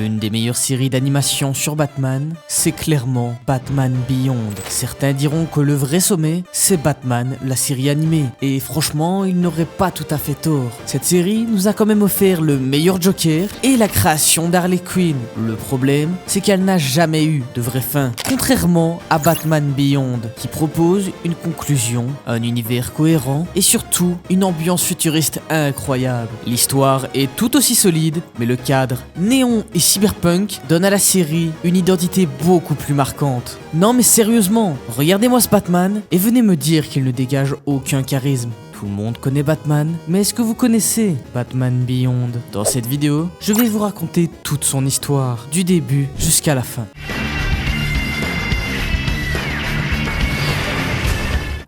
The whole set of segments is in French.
L'une des meilleures séries d'animation sur Batman, c'est clairement Batman Beyond. Certains diront que le vrai sommet, c'est Batman, la série animée. Et franchement, ils n'auraient pas tout à fait tort. Cette série nous a quand même offert le meilleur Joker et la création d'Harley Quinn. Le problème, c'est qu'elle n'a jamais eu de vraie fin. Contrairement à Batman Beyond, qui propose une conclusion, un univers cohérent et surtout une ambiance futuriste incroyable. L'histoire est tout aussi solide, mais le cadre néon et cyberpunk donne à la série une identité beaucoup plus marquante. Non mais sérieusement, regardez-moi ce Batman et venez me dire qu'il ne dégage aucun charisme. Tout le monde connaît Batman, mais est-ce que vous connaissez Batman Beyond? Dans cette vidéo, je vais vous raconter toute son histoire, du début jusqu'à la fin.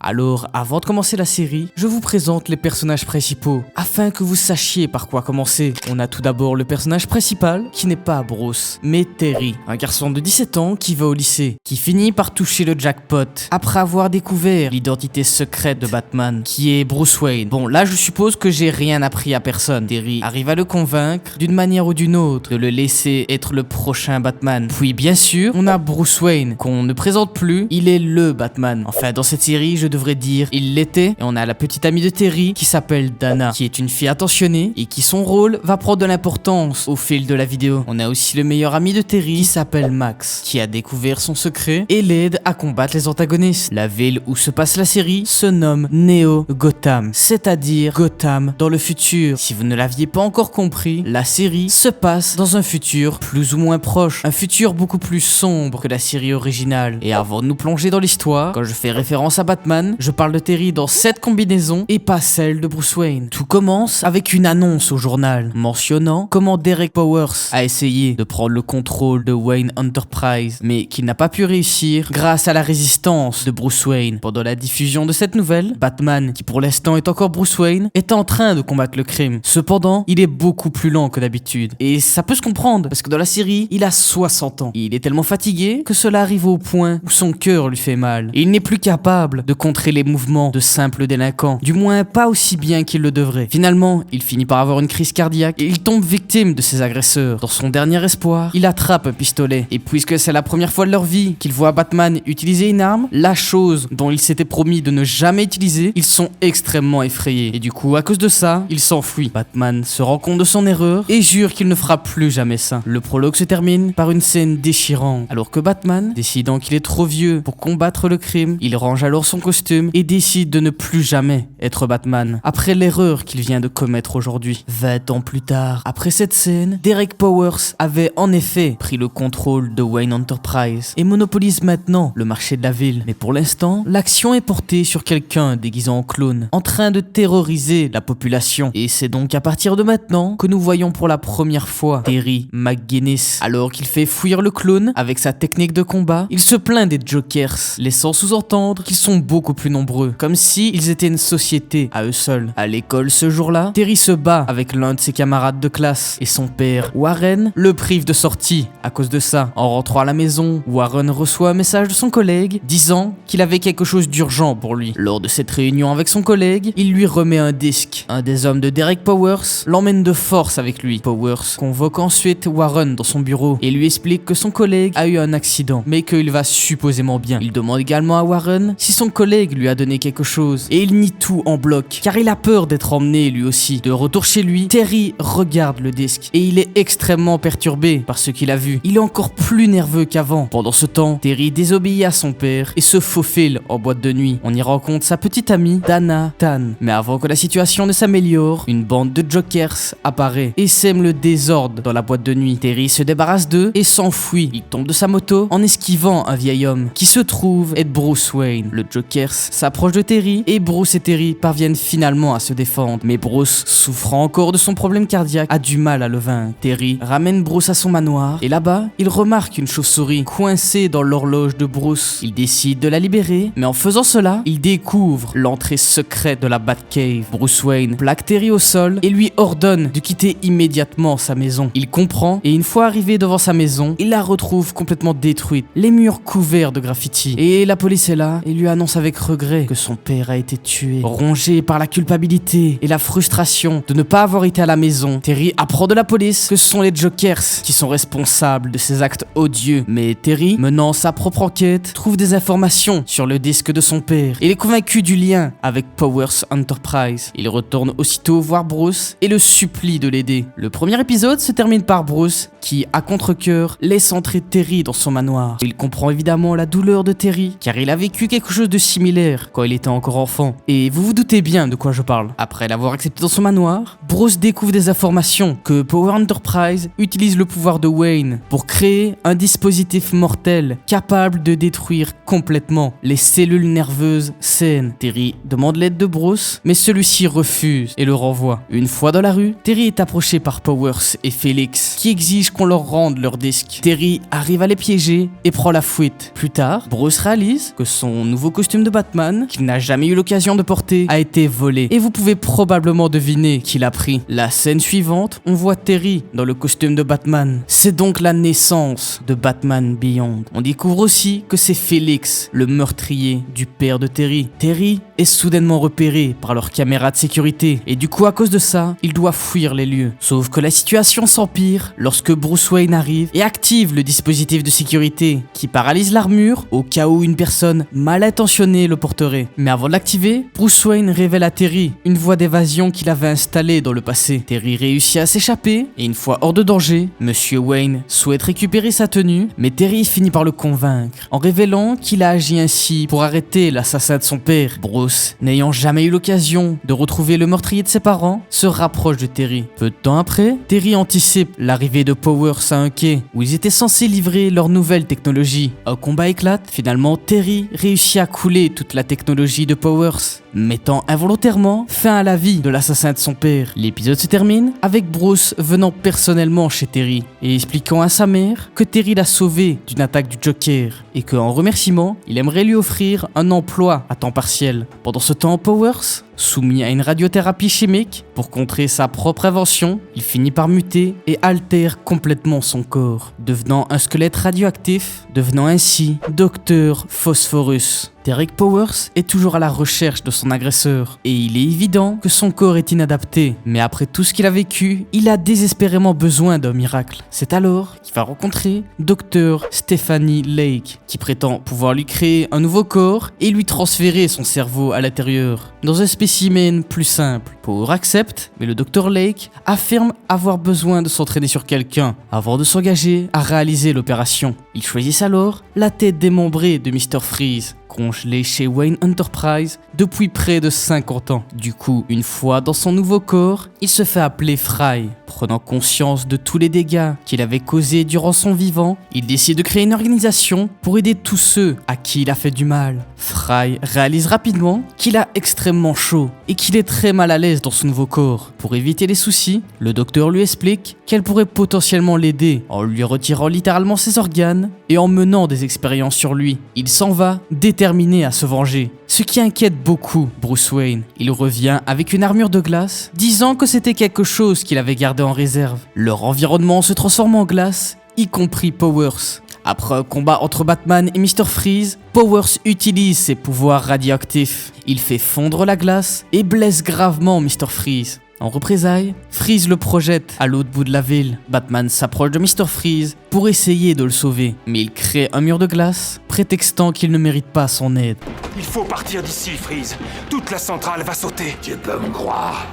Alors, avant de commencer la série, je vous présente les personnages principaux, afin que vous sachiez par quoi commencer. On a tout d'abord le personnage principal, qui n'est pas Bruce, mais Terry, un garçon de 17 ans qui va au lycée, qui finit par toucher le jackpot, après avoir découvert l'identité secrète de Batman, qui est Bruce Wayne. Bon, là je suppose que j'ai rien appris à personne. Terry arrive à le convaincre, d'une manière ou d'une autre, de le laisser être le prochain Batman. Puis bien sûr, on a Bruce Wayne, qu'on ne présente plus, il est le Batman. Enfin, dans cette série, je devrais dire il l'était, et on a la petite amie de Terry qui s'appelle Dana, qui est une fille attentionnée et qui son rôle va prendre de l'importance au fil de la vidéo. On a aussi le meilleur ami de Terry qui s'appelle Max, qui a découvert son secret et l'aide à combattre les antagonistes. La ville où se passe la série se nomme Neo Gotham, c'est-à-dire Gotham dans le futur. Si vous ne l'aviez pas encore compris, la série se passe dans un futur plus ou moins proche, un futur beaucoup plus sombre que la série originale. Et avant de nous plonger dans l'histoire, quand je fais référence à Batman, je parle de Terry dans cette combinaison et pas celle de Bruce Wayne. Tout commence avec une annonce au journal mentionnant comment Derek Powers a essayé de prendre le contrôle de Wayne Enterprise, mais qu'il n'a pas pu réussir grâce à la résistance de Bruce Wayne. Pendant la diffusion de cette nouvelle, Batman, qui pour l'instant est encore Bruce Wayne, est en train de combattre le crime. Cependant, il est beaucoup plus lent que d'habitude. Et ça peut se comprendre, parce que dans la série, il a 60 ans. Et il est tellement fatigué que cela arrive au point où son cœur lui fait mal. Et il n'est plus capable de contrer les mouvements de simples délinquants, du moins pas aussi bien qu'il le devrait. Finalement, il finit par avoir une crise cardiaque et il tombe victime de ses agresseurs. Dans son dernier espoir, il attrape un pistolet. Et puisque c'est la première fois de leur vie qu'ils voient Batman utiliser une arme, la chose dont ils s'étaient promis de ne jamais utiliser, ils sont extrêmement effrayés. Et du coup, à cause de ça, il s'enfuit. Batman se rend compte de son erreur et jure qu'il ne fera plus jamais ça. Le prologue se termine par une scène déchirante. Alors que Batman, décidant qu'il est trop vieux pour combattre le crime, il range alors son costume et décide de ne plus jamais être Batman, après l'erreur qu'il vient de commettre aujourd'hui. 20 ans plus tard, après cette scène, Derek Powers avait en effet pris le contrôle de Wayne Enterprise et monopolise maintenant le marché de la ville. Mais pour l'instant, l'action est portée sur quelqu'un déguisé en clown, en train de terroriser la population. Et c'est donc à partir de maintenant que nous voyons pour la première fois Terry McGinnis. Alors qu'il fait fuir le clown avec sa technique de combat, il se plaint des Jokers, laissant sous-entendre qu'ils sont beaucoup plus nombreux, comme si ils étaient une société à eux seuls. À l'école ce jour-là, Terry se bat avec l'un de ses camarades de classe et son père, Warren, le prive de sortie à cause de ça. En rentrant à la maison, Warren reçoit un message de son collègue disant qu'il avait quelque chose d'urgent pour lui. Lors de cette réunion avec son collègue, il lui remet un disque. Un des hommes de Derek Powers l'emmène de force avec lui. Powers convoque ensuite Warren dans son bureau et lui explique que son collègue a eu un accident, mais qu'il va supposément bien. Il demande également à Warren si son collègue lui a donné quelque chose et il nie tout en bloc car il a peur d'être emmené lui aussi. De retour chez lui, Terry regarde le disque et il est extrêmement perturbé par ce qu'il a vu. Il est encore plus nerveux qu'avant. Pendant ce temps, Terry désobéit à son père et se faufile en boîte de nuit. On y rencontre sa petite amie Dana Tan. Mais avant que la situation ne s'améliore, une bande de Jokers apparaît et sème le désordre dans la boîte de nuit. Terry se débarrasse d'eux et s'enfuit. Il tombe de sa moto en esquivant un vieil homme qui se trouve être Bruce Wayne. Le Jokers s'approche de Terry et Bruce et Terry parviennent finalement à se défendre. Mais Bruce, souffrant encore de son problème cardiaque, a du mal à le vaincre. Terry ramène Bruce à son manoir et là-bas, il remarque une chauve-souris coincée dans l'horloge de Bruce. Il décide de la libérer, mais en faisant cela, il découvre l'entrée secrète de la Batcave. Bruce Wayne plaque Terry au sol et lui ordonne de quitter immédiatement sa maison. Il comprend et une fois arrivé devant sa maison, il la retrouve complètement détruite, les murs couverts de graffitis. Et la police est là et lui annonce avec avec regret que son père a été tué. Rongé par la culpabilité et la frustration de ne pas avoir été à la maison, Terry apprend de la police que ce sont les Jokers qui sont responsables de ces actes odieux. Mais Terry, menant sa propre enquête, trouve des informations sur le disque de son père. Il est convaincu du lien avec Powers Enterprise. Il retourne aussitôt voir Bruce et le supplie de l'aider. Le premier épisode se termine par Bruce qui, à contre-cœur, laisse entrer Terry dans son manoir. Il comprend évidemment la douleur de Terry car il a vécu quelque chose de similaire quand il était encore enfant. Et vous vous doutez bien de quoi je parle. Après l'avoir accepté dans son manoir, Bruce découvre des informations que Power Enterprise utilise le pouvoir de Wayne pour créer un dispositif mortel capable de détruire complètement les cellules nerveuses saines. Terry demande l'aide de Bruce, mais celui-ci refuse et le renvoie. Une fois dans la rue, Terry est approché par Powers et Felix qui exigent qu'on leur rende leur disque. Terry arrive à les piéger et prend la fuite. Plus tard, Bruce réalise que son nouveau costume de Batman, qu'il n'a jamais eu l'occasion de porter, a été volé. Et vous pouvez probablement deviner qui l'a pris. La scène suivante, on voit Terry dans le costume de Batman. C'est donc la naissance de Batman Beyond. On découvre aussi que c'est Felix, le meurtrier du père de Terry. Terry est soudainement repéré par leur caméra de sécurité et du coup à cause de ça, il doit fuir les lieux. Sauf que la situation s'empire lorsque Bruce Wayne arrive et active le dispositif de sécurité qui paralyse l'armure au cas où une personne mal intentionnée le porterait. Mais avant de l'activer, Bruce Wayne révèle à Terry une voie d'évasion qu'il avait installée dans le passé. Terry réussit à s'échapper et une fois hors de danger, Monsieur Wayne souhaite récupérer sa tenue, mais Terry finit par le convaincre en révélant qu'il a agi ainsi pour arrêter l'assassin de son père. Bruce, n'ayant jamais eu l'occasion de retrouver le meurtrier de ses parents, se rapproche de Terry. Peu de temps après, Terry anticipe l'arrivée de Powers à un quai où ils étaient censés livrer leur nouvelle technologie. Un combat éclate, finalement Terry réussit à couler toute la technologie de Powers, mettant involontairement fin à la vie de l'assassin de son père. L'épisode se termine avec Bruce venant personnellement chez Terry et expliquant à sa mère que Terry l'a sauvé d'une attaque du Joker et qu'en remerciement, il aimerait lui offrir un emploi à temps partiel. Pendant ce temps, Powers, soumis à une radiothérapie chimique pour contrer sa propre invention, il finit par muter et altère complètement son corps, devenant un squelette radioactif, devenant ainsi Dr Phosphorus. Derek Powers est toujours à la recherche de son agresseur et il est évident que son corps est inadapté, mais après tout ce qu'il a vécu, il a désespérément besoin d'un miracle. C'est alors qu'il va rencontrer Dr Stephanie Lake qui prétend pouvoir lui créer un nouveau corps et lui transférer son cerveau à l'intérieur, dans un spécimen plus simple. Power accepte, mais le Dr Lake affirme avoir besoin de s'entraîner sur quelqu'un avant de s'engager à réaliser l'opération. Ils choisissent alors la tête démembrée de Mr Freeze, congelé chez Wayne Enterprise depuis près de 50 ans. Du coup, une fois dans son nouveau corps, il se fait appeler Fry. Prenant conscience de tous les dégâts qu'il avait causés durant son vivant, il décide de créer une organisation pour aider tous ceux à qui il a fait du mal. Fry réalise rapidement qu'il a extrêmement chaud et qu'il est très mal à l'aise dans son nouveau corps. Pour éviter les soucis, le docteur lui explique qu'elle pourrait potentiellement l'aider en lui retirant littéralement ses organes et en menant des expériences sur lui. Il s'en va déterminé à se venger, ce qui inquiète beaucoup Bruce Wayne. Il revient avec une armure de glace, disant que c'était quelque chose qu'il avait gardé en réserve. Leur environnement se transforme en glace, y compris Powers. Après un combat entre Batman et Mr Freeze, Powers utilise ses pouvoirs radioactifs. Il fait fondre la glace et blesse gravement Mr Freeze. En représailles, Freeze le projette à l'autre bout de la ville. Batman s'approche de Mr Freeze pour essayer de le sauver, mais il crée un mur de glace, prétextant qu'il ne mérite pas son aide. Il faut partir d'ici, Freeze. Toute la centrale va sauter. Tu peux me croire.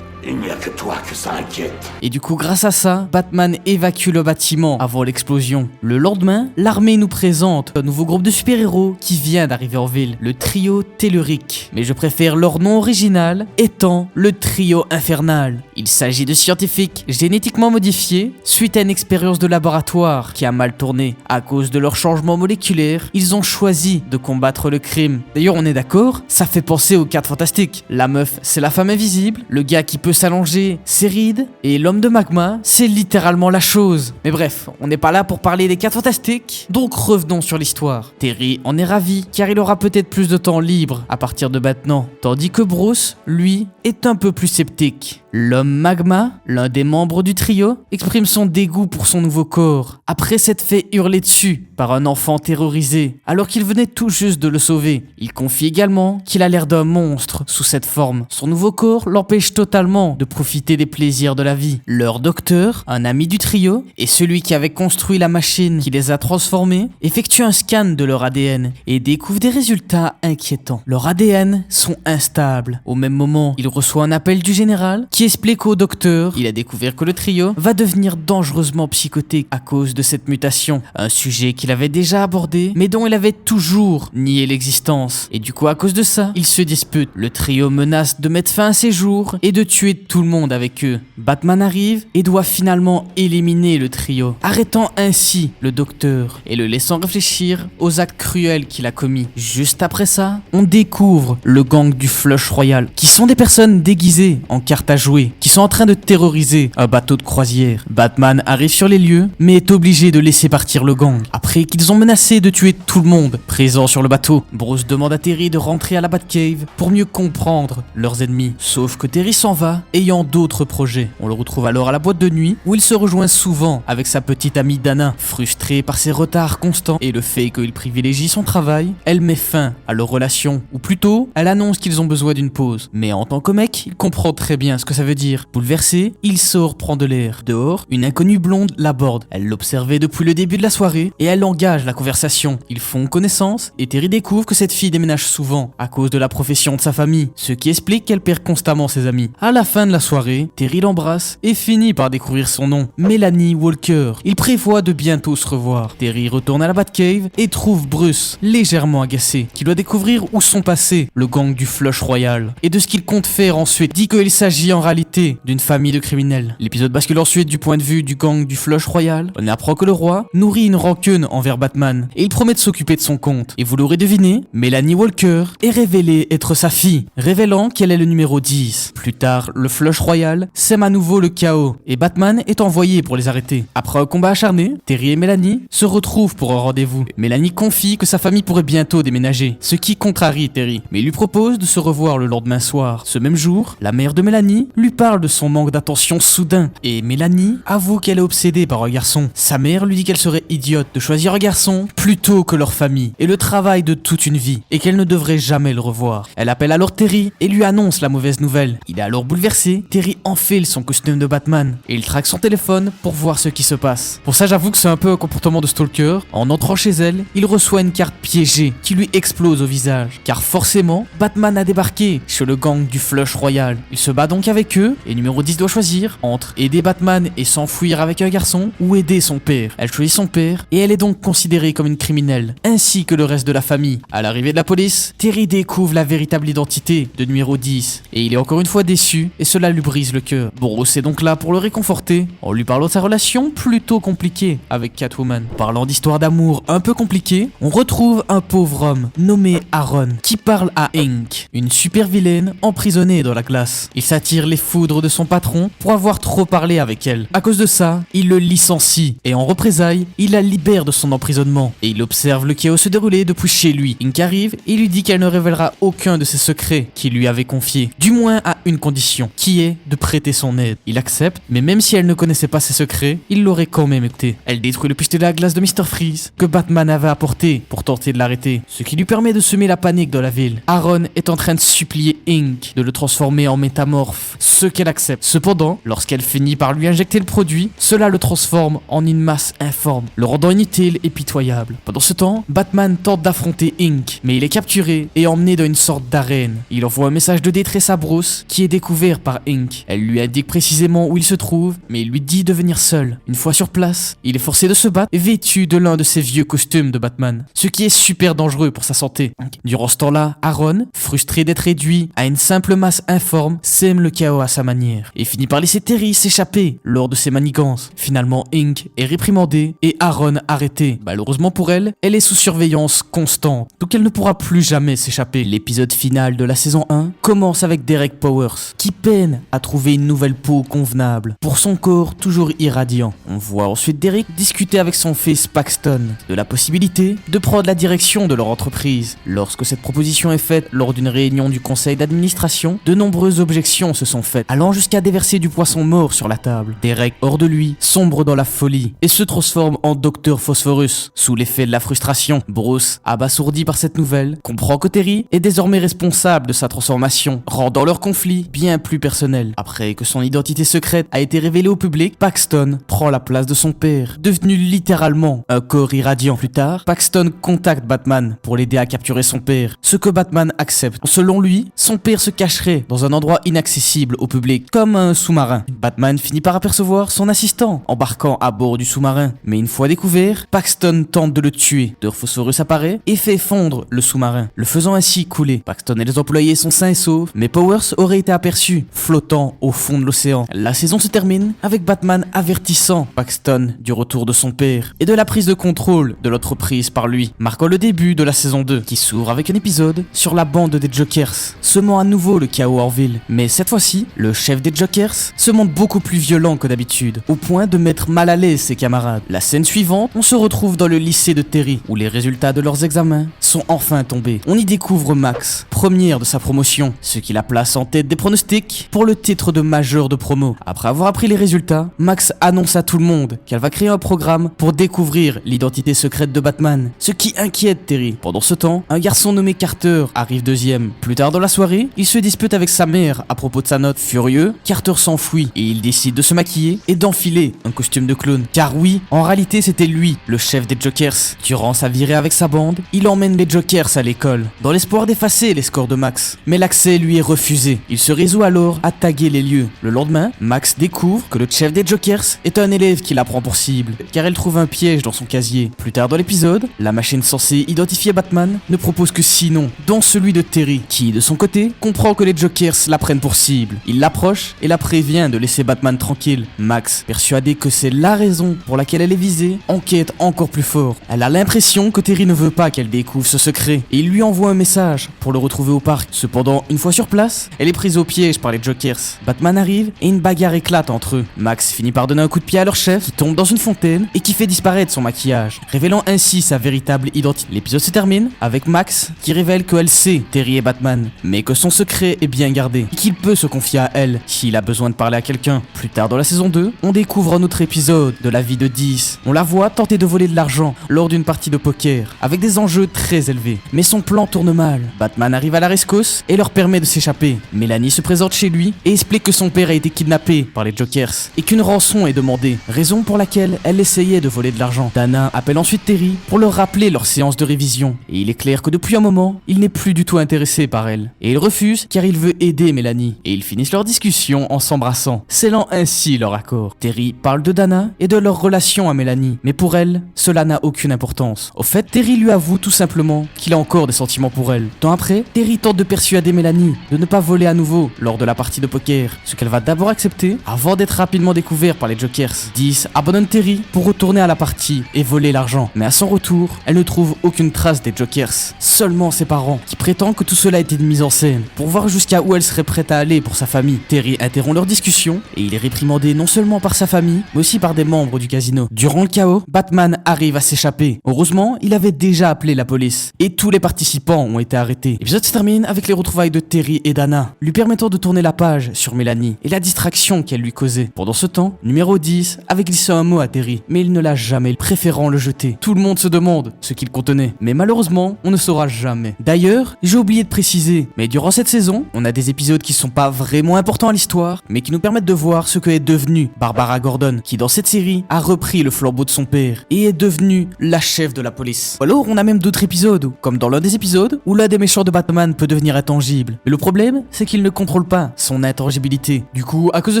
Il n'y a que toi que ça inquiète. Et du coup, grâce à ça, Batman évacue le bâtiment avant l'explosion. Le lendemain, l'armée nous présente un nouveau groupe de super-héros qui vient d'arriver en ville, le trio Telluric. Mais je préfère leur nom original étant le trio infernal. Il s'agit de scientifiques génétiquement modifiés suite à une expérience de laboratoire qui a mal tourné. À cause de leur changement moléculaire, ils ont choisi de combattre le crime. D'ailleurs, on est d'accord, ça fait penser aux 4 Fantastiques. La meuf, c'est la femme invisible, le gars qui peut peut s'allonger ses rides, et l'homme de magma, c'est littéralement la chose. Mais bref, on n'est pas là pour parler des 4 fantastiques, donc revenons sur l'histoire. Terry en est ravi, car il aura peut-être plus de temps libre à partir de maintenant, tandis que Bruce, lui, est un peu plus sceptique. L'homme magma, l'un des membres du trio, exprime son dégoût pour son nouveau corps, après s'être fait hurler dessus par un enfant terrorisé, alors qu'il venait tout juste de le sauver. Il confie également qu'il a l'air d'un monstre sous cette forme. Son nouveau corps l'empêche totalement de profiter des plaisirs de la vie. Leur docteur, un ami du trio, et celui qui avait construit la machine qui les a transformés, effectue un scan de leur ADN et découvre des résultats inquiétants. Leurs ADN sont instables. Au même moment, il reçoit un appel du général qui explique au docteur qu'il a découvert que le trio va devenir dangereusement psychotique à cause de cette mutation, un sujet qu'il avait déjà abordé mais dont il avait toujours nié l'existence, et du coup à cause de ça, ils se disputent. Le trio menace de mettre fin à ses jours et de tuer tout le monde avec eux. Batman arrive et doit finalement éliminer le trio, arrêtant ainsi le docteur et le laissant réfléchir aux actes cruels qu'il a commis. Juste après ça, on découvre le gang du Flush Royal, qui sont des personnes déguisées en cartes à jouer, qui sont en train de terroriser un bateau de croisière. Batman arrive sur les lieux, mais est obligé de laisser partir le gang, après qu'ils ont menacé de tuer tout le monde présent sur le bateau. Bruce demande à Terry de rentrer à la Batcave pour mieux comprendre leurs ennemis, sauf que Terry s'en va, ayant d'autres projets. On le retrouve alors à la boîte de nuit, où il se rejoint souvent avec sa petite amie Dana. Frustrée par ses retards constants et le fait qu'il privilégie son travail, elle met fin à leur relation, ou plutôt, elle annonce qu'ils ont besoin d'une pause. Mais en tant que mec, il comprend très bien ce que ça veut dire. Bouleversé, il sort prendre de l'air. Dehors, une inconnue blonde l'aborde. Elle l'observait depuis le début de la soirée et elle engage la conversation. Ils font connaissance et Terry découvre que cette fille déménage souvent à cause de la profession de sa famille, ce qui explique qu'elle perd constamment ses amis. À la fin de la soirée, Terry l'embrasse et finit par découvrir son nom, Melanie Walker. Il prévoit de bientôt se revoir. Terry retourne à la Batcave et trouve Bruce légèrement agacé, qui doit découvrir où sont passés le gang du Flush Royal et de ce qu'il compte faire ensuite. Dit qu'il s'agit en réalité d'une famille de criminels. L'épisode bascule ensuite du point de vue du gang du Flush Royal. On apprend que le roi nourrit une rancune envers Batman et il promet de s'occuper de son compte. Et vous l'aurez deviné, Melanie Walker est révélée être sa fille, révélant qu'elle est le numéro 10. Plus tard, le Flush Royal sème à nouveau le chaos et Batman est envoyé pour les arrêter. Après un combat acharné, Terry et Melanie se retrouvent pour un rendez-vous. Melanie confie que sa famille pourrait bientôt déménager, ce qui contrarie Terry, mais lui propose de se revoir le lendemain soir. Ce même jour, la mère de Melanie lui parle de son manque d'attention soudain et Melanie avoue qu'elle est obsédée par un garçon. Sa mère lui dit qu'elle serait idiote de choisir un garçon plutôt que leur famille et le travail de toute une vie et qu'elle ne devrait jamais le revoir. Elle appelle alors Terry et lui annonce la mauvaise nouvelle. Il est alors bouleversé. Terry enfile son costume de Batman et il traque son téléphone pour voir ce qui se passe. Pour ça, j'avoue que c'est un peu un comportement de stalker. En entrant chez elle, il reçoit une carte piégée qui lui explose au visage, car forcément, Batman a débarqué chez le gang du Flush Royal. Il se bat donc avec eux et numéro 10 doit choisir entre aider Batman et s'enfuir avec un garçon ou aider son père. Elle choisit son père et elle est donc considérée comme une criminelle, ainsi que le reste de la famille. À l'arrivée de la police, Terry découvre la véritable identité de numéro 10 et il est encore une fois déçu et cela lui brise le cœur. Bruce est donc là pour le réconforter en lui parlant de sa relation plutôt compliquée avec Catwoman. Parlant d'histoire d'amour un peu compliquée, on retrouve un pauvre homme nommé Aaron qui parle à Inc, une super vilaine emprisonnée dans la glace. Il s'attire les foudres de son patron pour avoir trop parlé avec elle. À cause de ça, il le licencie et en représailles, il la libère de son emprisonnement et il observe le chaos se dérouler depuis chez lui. Inc arrive et lui dit qu'elle ne révélera aucun de ses secrets qu'il lui avait confiés, du moins à une condition, qui est de prêter son aide. Il accepte, mais même si elle ne connaissait pas ses secrets, il l'aurait quand même écouté. Elle détruit le pistolet à glace de Mr. Freeze que Batman avait apporté pour tenter de l'arrêter, ce qui lui permet de semer la panique dans la ville. Aaron est en train de supplier Inc de le transformer en métamorphe, ce qu'elle accepte. Cependant, lorsqu'elle finit par lui injecter le produit, cela le transforme en une masse informe, le rendant inutile et pitoyable. Pendant ce temps, Batman tente d'affronter Inc, mais il est capturé et emmené dans une sorte d'arène. Il envoie un message de détresse à Bruce, qui est découvert par Inc. Elle lui indique précisément où il se trouve, mais il lui dit de venir seul. Une fois sur place, il est forcé de se battre, vêtu de l'un de ses vieux costumes de Batman, ce qui est super dangereux pour sa santé. Durant ce temps-là, Aaron, frustré d'être réduit à une simple masse informe, sème le chaos à sa manière et finit par laisser Terry s'échapper lors de ses manigances. Finalement, Inc est réprimandée et Aaron arrêté. Malheureusement pour elle, elle est sous surveillance constante, donc elle ne pourra plus jamais s'échapper. L'épisode final de la saison 1 commence avec Derek Powers, qui peine à trouver une nouvelle peau convenable pour son corps toujours irradiant. On voit ensuite Derek discuter avec son fils Paxton de la possibilité de prendre la direction de leur entreprise. Lorsque cette proposition est faite lors d'une réunion du conseil d'administration, de nombreuses objections se sont faites, allant jusqu'à déverser du poisson mort sur la table. Derek, hors de lui, sombre dans la folie et se transforme en Dr Phosphorus. Sous l'effet de la frustration, Bruce, abasourdi par cette nouvelle, comprend que Terry est désormais responsable de sa transformation, rendant leur conflit bien plus personnel. Après que son identité secrète a été révélée au public, Paxton prend la place de son père, devenu littéralement un corps irradiant. Plus tard, Paxton contacte Batman pour l'aider à capturer son père, ce que Batman accepte. Selon lui, son père se cacherait dans un endroit inaccessible au public, comme un sous-marin. Batman finit par apercevoir son assistant embarquant à bord du sous-marin, mais une fois découvert, Paxton tente de le tuer. Dr Phosphorus apparaît et fait fondre le sous-marin, le faisant ainsi couler. Paxton et les employés sont sains et saufs, mais Powers aurait été aperçu flottant au fond de l'océan. La saison se termine avec Batman avertissant Paxton du retour de son père et de la prise de contrôle de l'entreprise par lui, marquant le début de la saison 2, qui s'ouvre avec un épisode sur la bande des Jokers, semant à nouveau le chaos en ville. Mais cette fois-ci, le chef des Jokers se montre beaucoup plus violent que d'habitude, au point de mettre mal à l'aise ses camarades. La scène suivante, on se retrouve dans le lycée de Terry, où les résultats de leurs examens sont enfin tombés. On y découvre Max, première de sa promotion, ce qui la place en tête des pronostics pour le titre de majeur de promo. Après avoir appris les résultats, Max annonce à tout le monde qu'elle va créer un programme pour découvrir l'identité secrète de Batman, ce qui inquiète Terry. Pendant ce temps, un garçon nommé Carter arrive deuxième. Plus tard dans la soirée, il se dispute avec sa mère à propos de sa note. Furieux, Carter s'enfuit et il décide de se maquiller et d'enfiler un costume de clown. Car oui, en réalité c'était lui, le chef des Jokers. Durant sa virée avec sa bande, il emmène les Jokers à l'école, dans l'espoir d'effacer les scores de Max. Mais l'accès lui est refusé. Il se résout alors à taguer les lieux. Le lendemain, Max découvre que le chef des Jokers est un élève qui la prend pour cible, car elle trouve un piège dans son casier. Plus tard dans l'épisode, la machine censée identifier Batman ne propose que 6 noms, dont celui de Terry, qui de son côté comprend que les Jokers la prennent pour cible. Il l'approche et la prévient de laisser Batman tranquille. Max, persuadé que c'est la raison pour laquelle elle est visée, enquête encore plus fort. Elle a l'impression que Terry ne veut pas qu'elle découvre ce secret et il lui envoie un message pour le retrouver au parc. Cependant, une fois sur place, elle est prise au piège par les Jokers. Batman arrive et une bagarre éclate entre eux. Max finit par donner un coup de pied à leur chef qui tombe dans une fontaine et qui fait disparaître son maquillage, révélant ainsi sa véritable identité. L'épisode se termine avec Max qui révèle qu'elle sait Terry est Batman, mais que son secret est bien gardé et qu'il peut se confier à elle s'il a besoin de parler à quelqu'un. Plus tard dans la saison 2, on découvre un autre épisode de la vie de 10. On la voit tenter de voler de l'argent lors d'une partie de poker, avec des enjeux très élevés. Mais son plan tourne mal. Batman arrive à la rescousse et leur permet de s'échapper. Mélanie se présente chez lui et explique que son père a été kidnappé par les Jokers et qu'une rançon est demandée, raison pour laquelle elle essayait de voler de l'argent. Dana appelle ensuite Terry pour leur rappeler leur séance de révision et il est clair que depuis un moment, il n'est plus du tout intéressé par elle. Et il refuse car il veut aider Mélanie. Et ils finissent leur discussion en s'embrassant, scellant ainsi leur accord. Terry parle de Dana et de leur relation à Mélanie, mais pour elle, cela n'a aucune importance. Au fait, Terry lui avoue tout simplement qu'il a encore des sentiments pour elle. Temps après, Terry tente de persuader Mélanie de ne pas voler à nouveau lors de la partie de poker, ce qu'elle va d'abord accepter avant d'être rapidement découverte par les Jokers. 10 abandonne Terry pour retourner à la partie et voler l'argent, mais à son retour, elle ne trouve aucune trace des Jokers, seulement ses parents, qui prétendent que tout cela a été une mise en scène, pour voir jusqu'à où elle serait prête à aller pour sa famille. Terry interrompt leur discussion et il est réprimandé non seulement par sa famille, mais aussi par des membres du casino. Durant le chaos, Batman arrive à s'échapper. Heureusement, il avait déjà appelé la police et tous les participants ont été arrêtés. L'épisode se termine avec les retrouvailles de Terry et Dana, lui permettant de tourner la page sur Mélanie et la distraction qu'elle lui causait. Pendant ce temps, numéro 10 avait glissé un mot à Terry, mais il ne l'a jamais, préférant le jeter. Tout le monde se demande ce qu'il contenait, mais malheureusement, on ne saura jamais. D'ailleurs, j'ai oublié de préciser, mais durant cette saison, on a des épisodes qui sont pas vraiment importants à l'histoire, mais qui nous permettent de voir ce que est devenue Barbara Gordon, qui dans cette série a repris le flambeau de son père et est devenue la chef de la police. Alors, on a même d'autres épisodes, comme dans l'un des épisodes où l'un des méchants de Batman peut devenir intangible. Mais le problème, c'est qu'il ne contrôle pas son intangibilité. Du coup, à cause de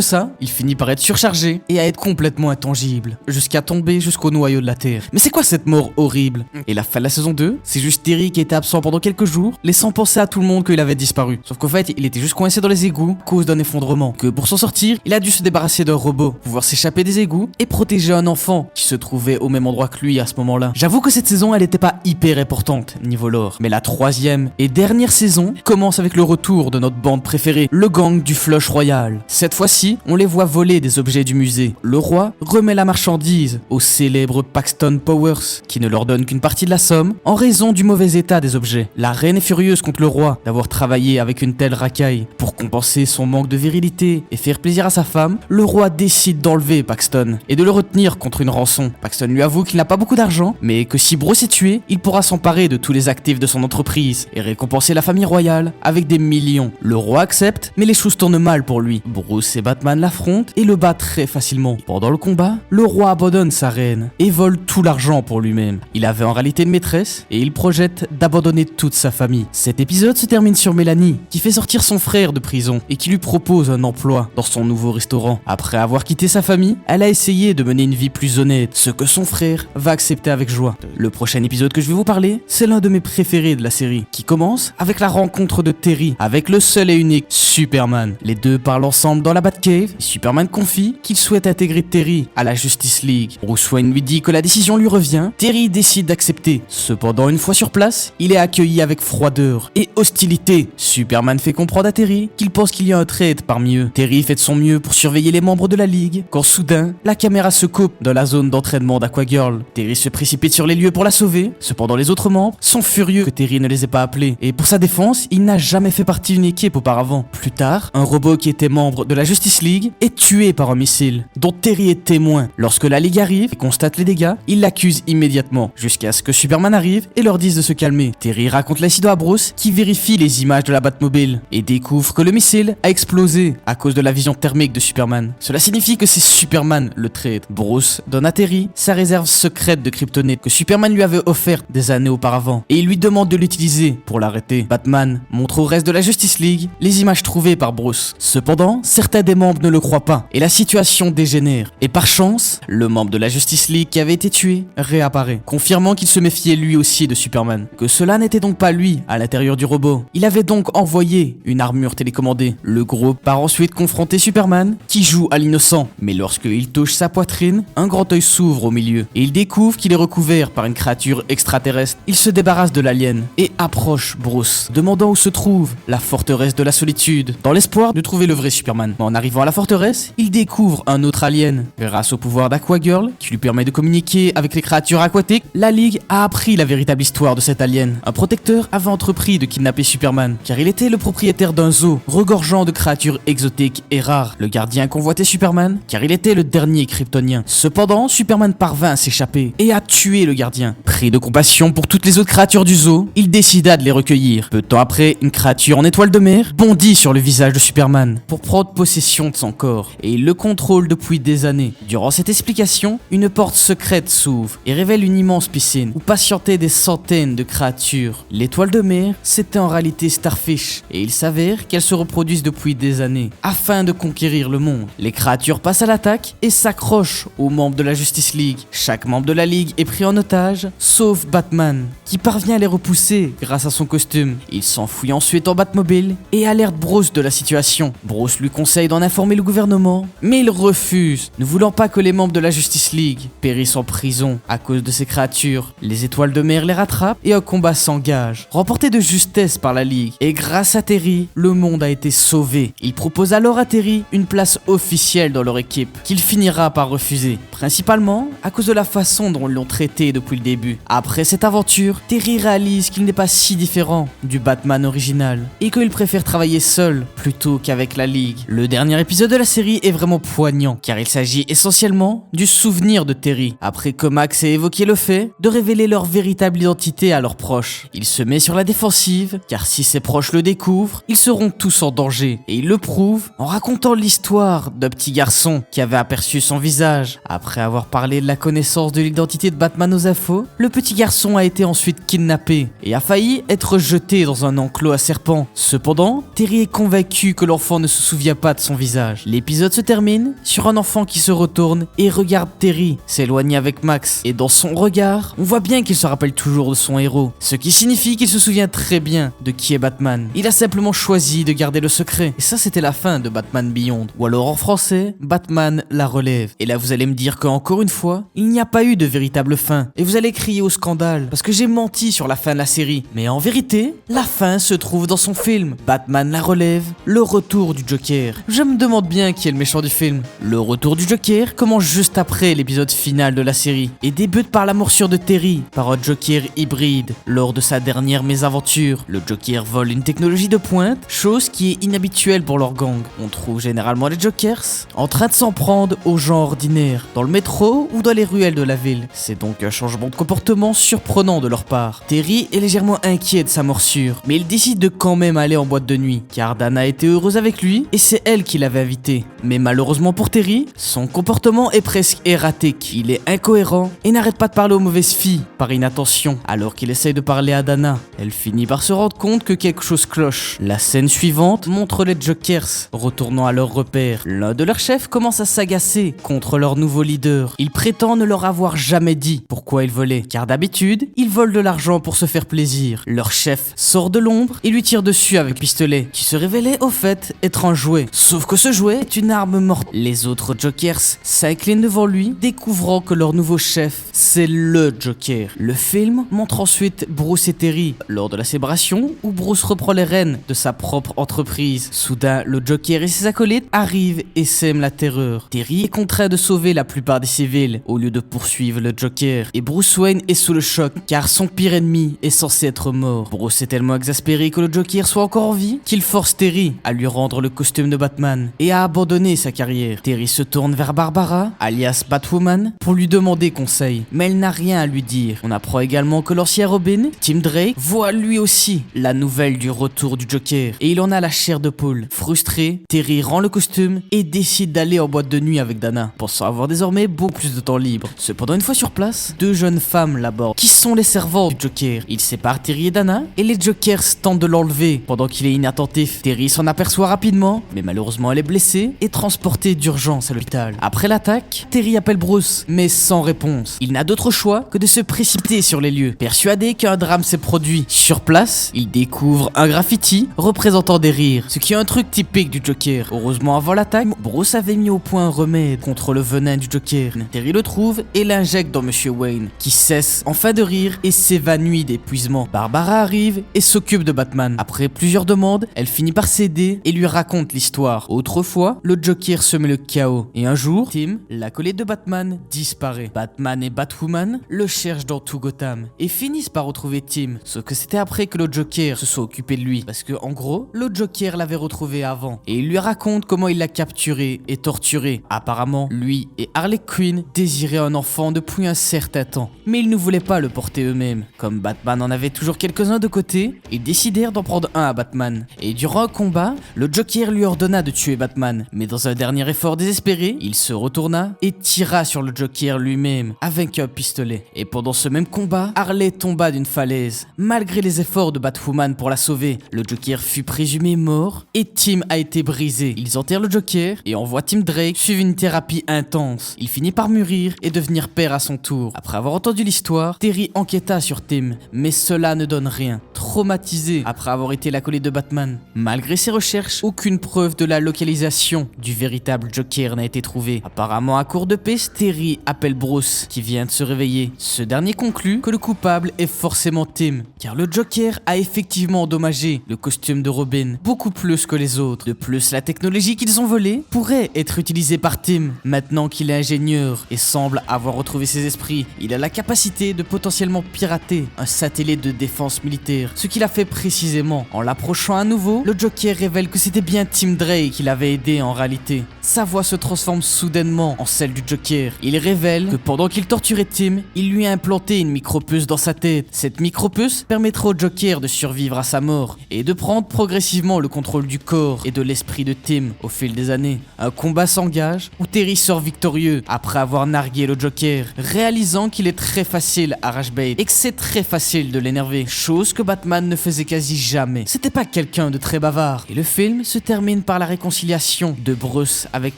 ça, il finit par être surchargé et à être complètement intangible, jusqu'à tomber jusqu'au noyau de la Terre. Mais c'est quoi cette mort horrible? Et la fin de la saison 2, c'est juste Terry qui était absent pendant quelques jours, laissant penser à tout le monde qu'il avait disparu. Sauf qu'en fait, il était juste coincé dans les égouts à cause d'un effondrement. Que pour s'en sortir, il a dû se débarrasser d'un robot, pouvoir s'échapper des égouts et protéger un enfant qui se trouvait au même endroit que lui à ce moment-là. J'avoue que cette saison, elle était pas hyper importante niveau lore, mais la troisième et dernière saison commence avec le retour de notre bande préférée, le gang du Flush Royal. Cette fois-ci, on les voit voler des objets du musée. Le roi remet la marchandise au célèbre Paxton Powers, qui ne leur donne qu'une partie de la somme en raison du mauvais état des objets. La reine est furieuse contre le roi d'avoir travaillé avec une telle racaille. Pour compenser son manque de virilité et faire plaisir à sa femme, le roi décide d'enlever Paxton et de le retenir contre une rançon. Paxton lui avoue qu'il n'a pas beaucoup d'argent, mais que si Bruce est tué, il pourra s'emparer de tous les actifs de son entreprise et récompenser la famille royale avec des millions. Le roi accepte, mais les choses tournent mal pour lui. Bruce et Batman l'affrontent et le battent très facilement. Pendant le combat, le roi abandonne sa reine et vole tout l'argent pour lui-même. Il avait en réalité une maîtresse et il projette d'abandonner toute sa famille. Cet épisode se termine sur Mélanie, qui fait sortir son frère de prison et qui lui propose un emploi dans son nouveau restaurant. Après avoir quitté sa famille, elle a essayé de mener une vie plus honnête, ce que son frère va accepter avec joie. Le prochain épisode que je vais vous parler, c'est l'un de mes préférés de la série, qui commence avec la rencontre de Terry avec le seul et unique Superman. Les deux parlent ensemble dans la Batcave et Superman confie qu'il souhaite intégrer Terry à la Justice League. Bruce Wayne lui dit que la décision lui revient. Terry décide d'accepter. Cependant, une fois sur place, il est accueilli avec froideur et hostilité. Superman fait comprendre à Terry qu'il pense qu'il y a un traître parmi eux. Terry fait de son mieux pour surveiller les membres de la Ligue quand soudain, la caméra se coupe dans la zone d'entraînement d'Aquagirl. Terry se précipite sur les lieux pour la sauver. Cependant, les autres membres sont furieux que Terry ne les ait pas appelés. Et pour sa défense, il n'a jamais fait partie d'une équipe auparavant. Plus tard, un robot qui était membre de la Justice League est tué par un missile, dont Terry est témoin. Lorsque la Ligue arrive et constate les dégâts, il l'accuse immédiatement, jusqu'à ce que Superman arrive et leur dise de se calmer. Terry raconte l'incident à Bruce, qui vérifie les images de la Batmobile et découvre que le missile a explosé à cause de la vision thermique de Superman. Cela signifie que c'est Superman le traître. Bruce donne à Terry sa réserve secrète de kryptonite que Superman lui avait offerte des années auparavant et il lui demande de l'utiliser pour l'arrêter. Batman montre au reste de la Justice League les images trouvées par Bruce. Cependant, certains des membres ne le croient pas et la situation dégénère. Et par chance, le membre de la Justice League qui avait été tué réapparaît, confirmant qu'il se méfiait lui aussi de Superman. Que cela n'était donc pas lui à l'intérieur du robot. Il avait donc envoyé une armure télécommandée. Le groupe part ensuite confronter Superman, qui joue à l'innocent. Mais lorsqu'il touche sa poitrine, un grand œil s'ouvre au milieu et il découvre qu'il est recouvert par une créature extraterrestre. Il se débarrasse de l'alien et approche Bruce, demandant où se trouve la forteresse de la solitude, dans l'espoir de trouver le vrai Superman. En arrivant à la forteresse, il découvre un autre alien. Grâce au pouvoir d'Aquagirl, qui lui permet de communiquer avec les créatures aquatiques, la Ligue a appris la véritable histoire de cet alien. Un protecteur avait entrepris de kidnapper Superman, car il était le propriétaire d'un zoo, regorgeant de créatures exotiques et rares. Le gardien convoitait Superman, car il était le dernier kryptonien. Cependant, Superman parvint à s'échapper et à tuer le gardien. Pris de compassion pour toutes les autres créatures du zoo, il décida de les recueillir. Peu de temps après, une créature en étoile de mer bondit sur le visage de Superman pour prendre possession de son corps, et il le contrôle depuis des années. Durant cette explication, une porte secrète s'ouvre et révèle une immense piscine où patientaient des centaines de créatures. L'étoile de mer, c'était en réalité Starfish, et il s'avère qu'elles se reproduisent depuis des années afin de conquérir le monde. Les créatures passent à l'attaque et s'accrochent aux membres de la Justice League. Chaque membre de la Ligue est pris en otage, sauf Batman, qui parvient à les repousser grâce à son costume. Il s'enfuit ensuite en Batmobile et alerte Bruce de la situation. Bruce lui conseille d'en informer le gouvernement, mais il refuse, ne voulant pas que les membres de la Justice League périssent en prison à cause de ces créatures. Les étoiles de mer les rattrapent et un combat s'engage, remporté de justesse par la Ligue. Et grâce à Terry, le monde a été sauvé. Il propose alors à Terry une place officielle dans leur équipe, qu'il finira par refuser, principalement à cause de la façon dont ils l'ont traité depuis le début. Après cette aventure, Terry réalise qu'il n'est pas si différent du Batman original et qu'il préfère travailler seul plutôt qu'avec la Ligue. Le dernier épisode de la série est vraiment poignant car il s'agit essentiellement du souvenir de Terry après que Max ait évoqué le fait de révéler leur véritable identité à leurs proches. Il se met sur la défensive car si ses proches le découvrent, ils seront tous en danger et il le prouve en racontant l'histoire d'un petit garçon qui avait aperçu son visage. Après avoir parlé de la connaissance de l'identité de Batman aux infos, le petit garçon a été ensuite kidnappé et a failli être jeté dans un enclos à serpents. Cependant, Terry est convaincu que l'enfant ne se souvient pas de son visage. L'épisode se termine sur un enfant qui se retourne et regarde Terry s'éloigner avec Max. Et dans son regard, on voit bien qu'il se rappelle toujours de son héros, ce qui signifie qu'il se souvient très bien de qui est Batman. Il a simplement choisi de garder le secret. Et ça, c'était la fin de Batman Beyond. Ou alors en français, Batman la relève. Et là, vous allez me dire qu'encore une fois, il n'y a pas eu de véritable fin. Et vous allez crier crier au scandale parce que j'ai menti sur la fin de la série. Mais en vérité, la fin se trouve dans son film. Batman la relève, le retour du Joker. Je me demande bien qui est le méchant du film. Le retour du Joker commence juste après l'épisode final de la série et débute par la morsure de Terry par un Joker hybride. Lors de sa dernière mésaventure, le Joker vole une technologie de pointe, chose qui est inhabituelle pour leur gang. On trouve généralement les Jokers en train de s'en prendre aux gens ordinaires, dans le métro ou dans les ruelles de la ville. C'est donc un changement de comportement surprenant de leur part. Terry est légèrement inquiet de sa morsure, mais il décide de quand même aller en boîte de nuit, car Dana était heureuse avec lui et c'est elle qui l'avait invité. Mais malheureusement pour Terry, son comportement est presque erratique. Il est incohérent et n'arrête pas de parler aux mauvaises filles par inattention, alors qu'il essaye de parler à Dana. Elle finit par se rendre compte que quelque chose cloche. La scène suivante montre les Jokers retournant à leur repère. L'un de leurs chefs commence à s'agacer contre leur nouveau leader. Il prétend ne leur avoir jamais dit pourquoi il volait, car d'habitude, ils volent de l'argent pour se faire plaisir. Leur chef sort de l'ombre et lui tire dessus avec un pistolet, qui se révélait au fait être un jouet. Sauf que ce jouet est une arme morte. Les autres Jokers s'inclinent devant lui, découvrant que leur nouveau chef, c'est le Joker. Le film montre ensuite Bruce et Terry lors de la célébration où Bruce reprend les rênes de sa propre entreprise. Soudain, le Joker et ses acolytes arrivent et sèment la terreur. Terry est contraint de sauver la plupart des civils au lieu de poursuivre le Joker. Et Bruce Wayne est sous le choc car son pire ennemi est censé être mort. Bruce est tellement exaspéré que le Joker soit encore en vie qu'il force Terry à lui rendre le costume de Batman et à abandonner sa carrière. Terry se tourne vers Barbara, alias Batwoman, pour lui demander conseil, mais elle n'a rien à lui dire. On apprend également que l'ancien Robin, Tim Drake, voit lui aussi la nouvelle du retour du Joker et il en a la chair de poule. Frustré, Terry rend le costume et décide d'aller en boîte de nuit avec Dana, pensant avoir désormais beaucoup plus de temps libre. Cependant, une fois sur place, deux jeunes femmes l'abordent, qui sont les servantes du Joker. Ils séparent Terry et Dana et les Jokers tentent de l'enlever pendant qu'il est inattentif. Terry s'en aperçoit rapidement, mais malheureusement elle est blessée et transportée d'urgence à l'hôpital. Après l'attaque, Terry appelle Bruce, mais sans réponse. Il n'a d'autre choix que de se précipiter sur les lieux, persuadé qu'un drame s'est produit. Sur place, il découvre un graffiti représentant des rires, ce qui est un truc typique du Joker. Heureusement, avant l'attaque, Bruce avait mis au point un remède contre le venin du Joker. Terry le trouve et l'injecte dans Monsieur Wayne, qui cesse enfin de rire et s'évanouit d'épuisement. Barbara arrive et s'occupe de Batman. Après plusieurs demandes, elle finit par céder et lui raconte l'histoire. Autrefois, le Joker semait le chaos et un jour, Tim, l'acolyte de Batman, disparaît. Batman et Batwoman le cherchent dans tout Gotham et finissent par retrouver Tim, sauf que c'était après que le Joker se soit occupé de lui, parce que en gros, le Joker l'avait retrouvé avant et il lui raconte comment il l'a capturé et torturé. Apparemment, lui et Harley Quinn désiraient un enfant depuis un certain temps, mais ils ne voulaient pas le porter eux-mêmes. Comme Batman en avait toujours quelques-uns de côté, ils décidèrent d'en prendre un à Batman. Et durant un combat, le Joker lui ordonna de tuer Batman, mais dans un dernier effort désespéré, il se retourna et tira sur le Joker lui-même avec un pistolet. Et pendant ce même combat, Harley tomba d'une falaise. Malgré les efforts de Batwoman pour la sauver, le Joker fut présumé mort et Tim a été brisé. Ils enterrent le Joker et envoient Tim Drake suivre une thérapie intense. Il finit par mûrir et devenir père à son tour. Après avoir entendu l'histoire, Terry enquêta sur Tim, mais cela ne donne rien. Traumatisé après avoir été l'acolyte de Batman. Malgré ses recherches, aucune preuve de la localisation du véritable Joker n'a été trouvée. Apparemment, à court de piste, Terry appelle Bruce, qui vient de se réveiller. Ce dernier conclut que le coupable est forcément Tim, car le Joker a effectivement endommagé le costume de Robin, beaucoup plus que les autres. De plus, la technologie qu'ils ont volée pourrait être utilisée par Tim. Maintenant qu'il est ingénieur et semble avoir retrouvé ses esprits, il a la capacité de potentiellement pirater un satellite de défense militaire, ce qu'il a fait précisément. En l'approchant à nouveau, le Joker révèle que c'était bien Tim Drake qui l'avait aidé en réalité. Sa voix se transforme soudainement en celle du Joker. Il révèle que pendant qu'il torturait Tim, il lui a implanté une micropuce dans sa tête. Cette micropuce permettra au Joker de survivre à sa mort et de prendre progressivement le contrôle du corps et de l'esprit de Tim au fil des années. Un combat s'engage où Terry sort victorieux après avoir nargué le Joker, réalisant qu'il est très facile à rage-bait et que c'est très facile de l'énerver, chose que Batman ne faisait quasi jamais. C'était pas quelqu'un de très bavard. Et le film se termine par la réconciliation de Bruce avec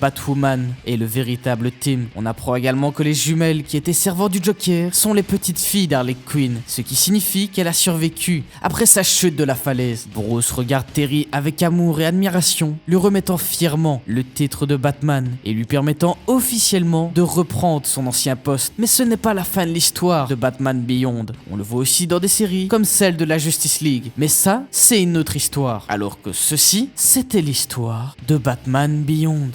Batwoman et le véritable Tim. On apprend également que les jumelles qui étaient servantes du Joker sont les petites filles d'Harley Quinn, ce qui signifie qu'elle a survécu après sa chute de la falaise. Bruce regarde Terry avec amour et admiration, lui remettant fièrement le titre de Batman et lui permettant officiellement de reprendre son ancien poste. Mais ce n'est pas la fin de l'histoire. l'histoire de Batman Beyond. On le voit aussi dans des séries comme celle de la Justice League. Mais ça, c'est une autre histoire. Alors que ceci, c'était l'histoire de Batman Beyond.